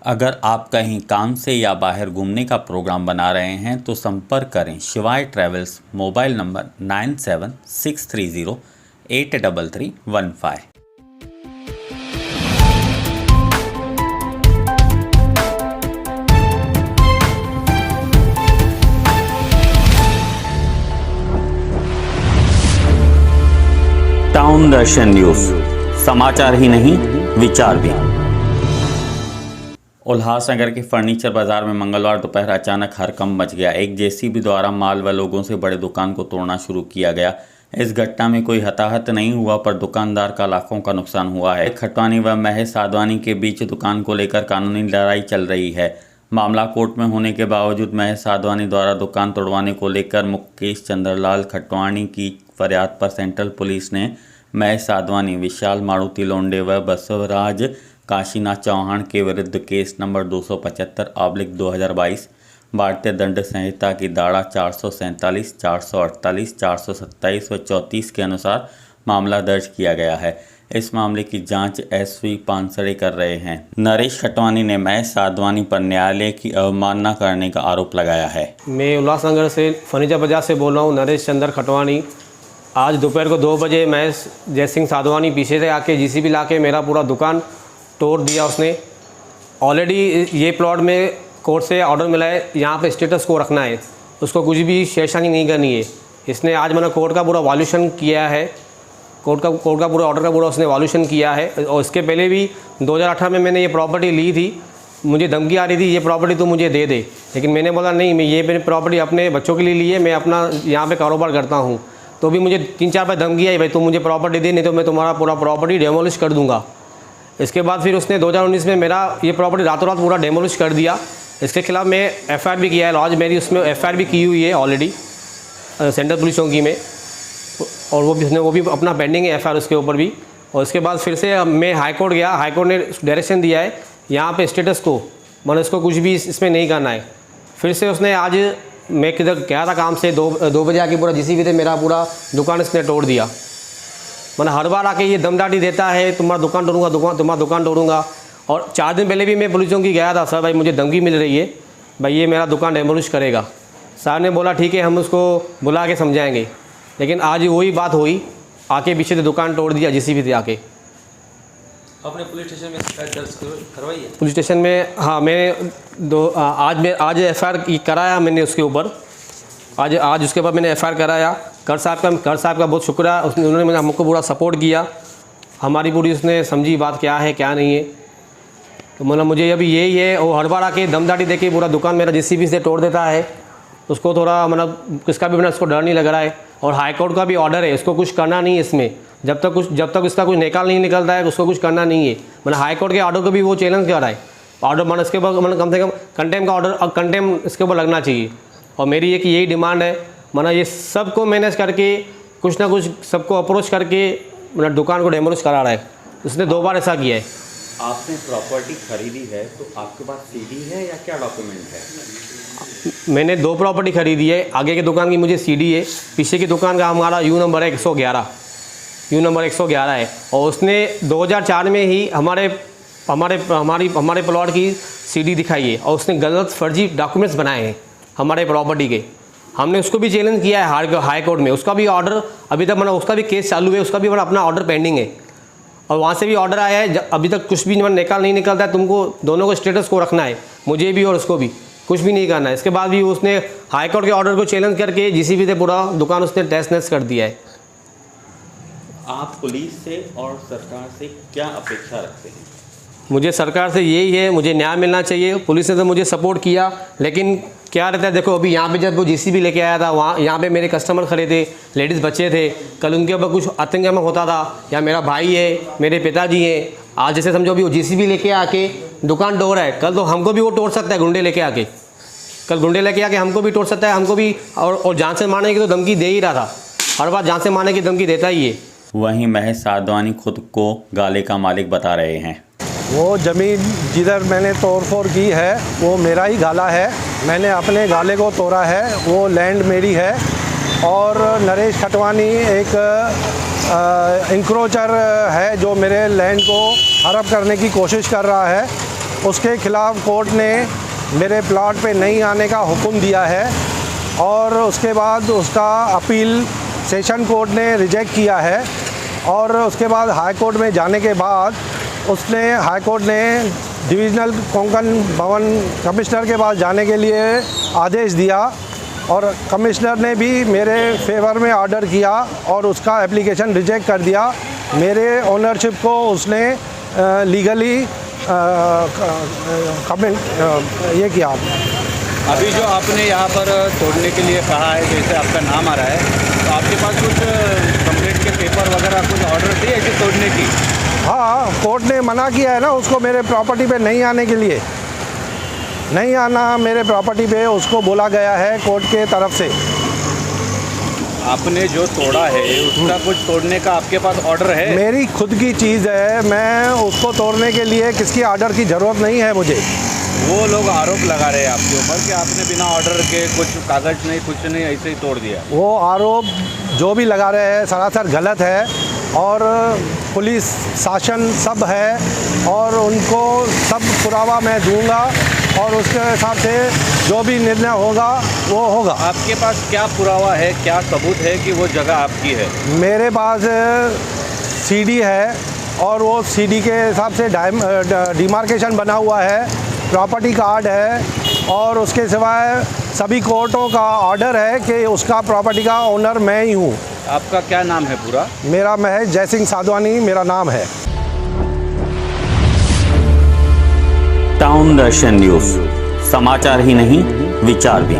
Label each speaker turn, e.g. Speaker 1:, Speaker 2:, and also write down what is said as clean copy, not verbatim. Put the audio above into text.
Speaker 1: अगर आप कहीं काम से या बाहर घूमने का प्रोग्राम बना रहे हैं तो संपर्क करें शिवाय ट्रैवल्स। Mobile number 9763083315। टाउन दर्शन न्यूज, समाचार ही नहीं विचार भी। उल्लासनगर के फर्नीचर बाजार में मंगलवार दोपहर अचानक हड़कंप मच गया। एक जेसीबी द्वारा माल व लोगों से बड़े दुकान को तोड़ना शुरू किया गया। इस घटना में कोई हताहत नहीं हुआ पर दुकानदार का लाखों का नुकसान हुआ है। खटवानी व महेश साधवानी के बीच दुकान को लेकर कानूनी लड़ाई चल रही है। मामला कोर्ट में होने के बावजूद महेश साधवानी द्वारा दुकान तोड़वाने को लेकर मुकेश चंद्रलाल खटवानी की फरियाद पर सेंट्रल पुलिस ने महेश साधवानी, विशाल मारुति लोंडे व बसवराज काशीनाथ चौहान के विरुद्ध केस नंबर 275/2022 भारतीय दंड संहिता की धारा 447, 448, 427 व 34 के अनुसार मामला दर्ज किया गया है। इस मामले की जांच एसपी पानसरे कर रहे हैं। नरेश खटवानी ने महेश साधवानी पर न्यायालय की अवमानना करने का आरोप लगाया है।
Speaker 2: मैं उल्लासनगर से फर्नीचर बाजार से बोल रहा हूँ, नरेश चंद्र खटवानी। आज दोपहर को 2 बजे महेश जयसिंह साधवानी पीछे से आके जीसीबी ला के मेरा पूरा दुकान तोड़ दिया उसने। ऑलरेडी ये प्लॉट में कोर्ट से ऑर्डर मिला है, यहाँ पे स्टेटस को रखना है, उसको कुछ भी छेड़छाड़ी नहीं करनी है। इसने आज मैंने कोर्ट का पूरा वॉल्यूशन किया है, कोर्ट का पूरा ऑर्डर का पूरा उसने वॉल्यूशन किया है। और इसके पहले भी 2018 में मैंने ये प्रॉपर्टी ली थी, मुझे धमकी आ रही थी ये प्रॉपर्टी तो मुझे दे दे, लेकिन मैंने बोला नहीं, मैं ये प्रॉपर्टी अपने बच्चों के लिए ली है, मैं अपना यहाँ पे कारोबार करता हूँ। तो भी मुझे 3-4 बार धमकी आई, भाई तुम मुझे प्रॉपर्टी दे, नहीं तो मैं तुम्हारा पूरा प्रॉपर्टी डेमोलिश कर दूँगा। इसके बाद फिर उसने 2019 में मेरा ये प्रॉपर्टी रातों रात पूरा डेमोलिश कर दिया। इसके खिलाफ मैं एफआईआर भी किया है, लॉज मेरी उसमें एफआईआर भी की हुई है ऑलरेडी सेंट्रल पुलिस चौकी में, और वो भी अपना पेंडिंग है एफआईआर उसके ऊपर भी। और उसके बाद फिर से मैं हाई कोर्ट गया, हाई कोर्ट ने डायरेक्शन दिया है यहाँ पे स्टेटस को, मतलब इसको कुछ भी इसमें नहीं करना है। फिर से उसने आज, मैं किधर गया था काम से, 2 बजे आके पूरा जीसीबी से मेरा पूरा दुकान इसने तोड़ दिया। मैंने हर बार आके ये दमदाटी देता है, तुम्हारा दुकान तोड़ूंगा, तुम्हारा दुकान तोड़ूंगा। और 4 दिन पहले भी मैं पुलिस चौकी गया था, सर भाई मुझे धमकी मिल रही है, भाई ये मेरा दुकान डेमोलिश करेगा। सर ने बोला ठीक है, हम उसको बुला के समझाएंगे, लेकिन आज वही बात हुई, आके पीछे से दुकान तोड़ दिया जीसीबी से आके।
Speaker 3: अपने पुलिस स्टेशन में शिकायत दर्ज करवाई है?
Speaker 2: पुलिस स्टेशन में हाँ, मैंने आज एफआईआर कराया मैंने उसके ऊपर, आज उसके बाद मैंने एफआईआर कराया। कर साहब का बहुत शुक्रिया, उन्होंने हमको पूरा सपोर्ट किया, हमारी पूरी उसने समझी बात क्या है क्या नहीं है। तो मतलब मुझे अभी यही है, वो हर बार आके दमदाटी देके पूरा दुकान मेरा जीसीबी से तोड़ देता है। उसको थोड़ा मतलब किसका भी उसको डर नहीं लग रहा है। और हाई कोर्ट का भी ऑर्डर है, उसको कुछ करना नहीं है इसमें, जब तक इसका कुछ निकाल नहीं निकलता है उसको कुछ करना नहीं है। मतलब हाई कोर्ट के ऑर्डर को भी वो चैलेंज कर रहा है। ऑर्डर मतलब इसके ऊपर मतलब कम से कम कंटेम का ऑर्डर और कंटेम इसके ऊपर लगना चाहिए। और मेरी एक यही डिमांड है, मतलब ये सबको मैनेज करके कुछ ना कुछ सबको अप्रोच करके मतलब दुकान को डेमोलिश करा रहा है। उसने 2 बार ऐसा किया है।
Speaker 1: आपने प्रॉपर्टी खरीदी है तो आपके पास सीडी है या क्या डॉक्यूमेंट है?
Speaker 2: मैंने 2 प्रॉपर्टी खरीदी है, आगे की दुकान की मुझे सीडी है, पीछे की दुकान का हमारा यू नंबर है 111 है। और उसने 2004 में ही हमारे प्लॉट की सीडी दिखाई है, और उसने गलत फर्जी डॉक्यूमेंट्स बनाए हैं हमारे प्रॉपर्टी के। हमने उसको भी चैलेंज किया है हाई कोर्ट में, उसका भी ऑर्डर अभी तक मतलब उसका भी केस चालू है, उसका भी मतलब अपना ऑर्डर पेंडिंग है। और वहाँ से भी ऑर्डर आया है, अभी तक कुछ भी निकाल नहीं निकलता है, तुमको दोनों को स्टेटस को रखना है, मुझे भी और उसको भी कुछ भी नहीं करना है। इसके बाद भी उसने हाई कोर्ट के ऑर्डर को चैलेंज करके जीसीबी से पूरा दुकान उसने तहस नहस कर दिया है।
Speaker 1: आप पुलिस से और सरकार से क्या अपेक्षा रखते हैं?
Speaker 2: मुझे सरकार से यही है, मुझे न्याय मिलना चाहिए। पुलिस ने तो मुझे सपोर्ट किया, लेकिन क्या रहता है देखो, अभी यहाँ पे जब वो जीसीबी लेके आया था, वहाँ यहाँ पे मेरे कस्टमर खड़े थे, लेडीज़ बच्चे थे, कल उनके ऊपर कुछ आतंक होता था, या मेरा भाई है, मेरे पिताजी हैं। आज जैसे समझो अभी वो जीसीबी लेके आके दुकान तोड़ रहा है, कल तो हमको भी वो तोड़ सकता है, गुंडे लेके आके हमको भी तोड़ सकता है, हमको भी। और जान से मारने की तो धमकी दे ही रहा था, हर बार जान से मारने की धमकी देता ही है।
Speaker 1: वहीं महेश साधवानी खुद को गाले का मालिक बता रहे हैं।
Speaker 4: वो ज़मीन जिधर मैंने तोड़फोड़ की है वो मेरा ही गाला है, मैंने अपने गाले को तोड़ा है, वो लैंड मेरी है। और नरेश खटवानी एक इंक्रोचर है जो मेरे लैंड को हड़प करने की कोशिश कर रहा है। उसके खिलाफ़ कोर्ट ने मेरे प्लॉट पे नहीं आने का हुक्म दिया है और उसके बाद उसका अपील सेशन कोर्ट ने रिजेक्ट किया है। और उसके बाद हाई कोर्ट में जाने के बाद उसने हाई कोर्ट ने डिविजनल कोंकण भवन कमिश्नर के पास जाने के लिए आदेश दिया और कमिश्नर ने भी मेरे फेवर में ऑर्डर किया और उसका एप्लीकेशन रिजेक्ट कर दिया। मेरे ओनरशिप को उसने लीगली ये किया।
Speaker 5: अभी जो आपने यहाँ पर तोड़ने के लिए कहा है, जैसे आपका नाम आ रहा है, तो आपके पास कुछ कंप्लेंट के पेपर वगैरह कुछ ऑर्डर दिए ऐसे तोड़ने की?
Speaker 4: हाँ, कोर्ट ने मना किया है ना उसको मेरे प्रॉपर्टी पे नहीं आने के लिए, नहीं आना मेरे प्रॉपर्टी पे उसको बोला गया है कोर्ट के तरफ से।
Speaker 5: आपने जो तोड़ा है उसका कुछ तोड़ने का आपके पास ऑर्डर है?
Speaker 4: मेरी खुद की चीज़ है, मैं उसको तोड़ने के लिए किसकी ऑर्डर की ज़रूरत नहीं है मुझे।
Speaker 5: वो लोग आरोप लगा रहे हैं आपके ऊपर कि आपने बिना ऑर्डर के कुछ कागज़ नहीं कुछ नहीं ऐसे ही तोड़ दिया।
Speaker 4: वो आरोप जो भी लगा रहे हैं सरासर गलत है और पुलिस शासन सब है और उनको सब पुरावा मैं दूंगा और उसके हिसाब से जो भी निर्णय होगा वो होगा।
Speaker 5: आपके पास क्या पुरावा है, क्या सबूत है कि वो जगह आपकी है?
Speaker 4: मेरे पास सीडी है और वो सीडी के हिसाब से डिमार्केशन बना हुआ है, प्रॉपर्टी कार्ड है और उसके सिवाय सभी कोर्टों का ऑर्डर है कि उसका प्रॉपर्टी का ओनर मैं ही हूँ।
Speaker 5: आपका क्या नाम है पूरा?
Speaker 4: मेरा महेश जय सिंह साधवानी मेरा नाम है।
Speaker 1: टाउन दर्शन न्यूज़, समाचार ही नहीं विचार भी।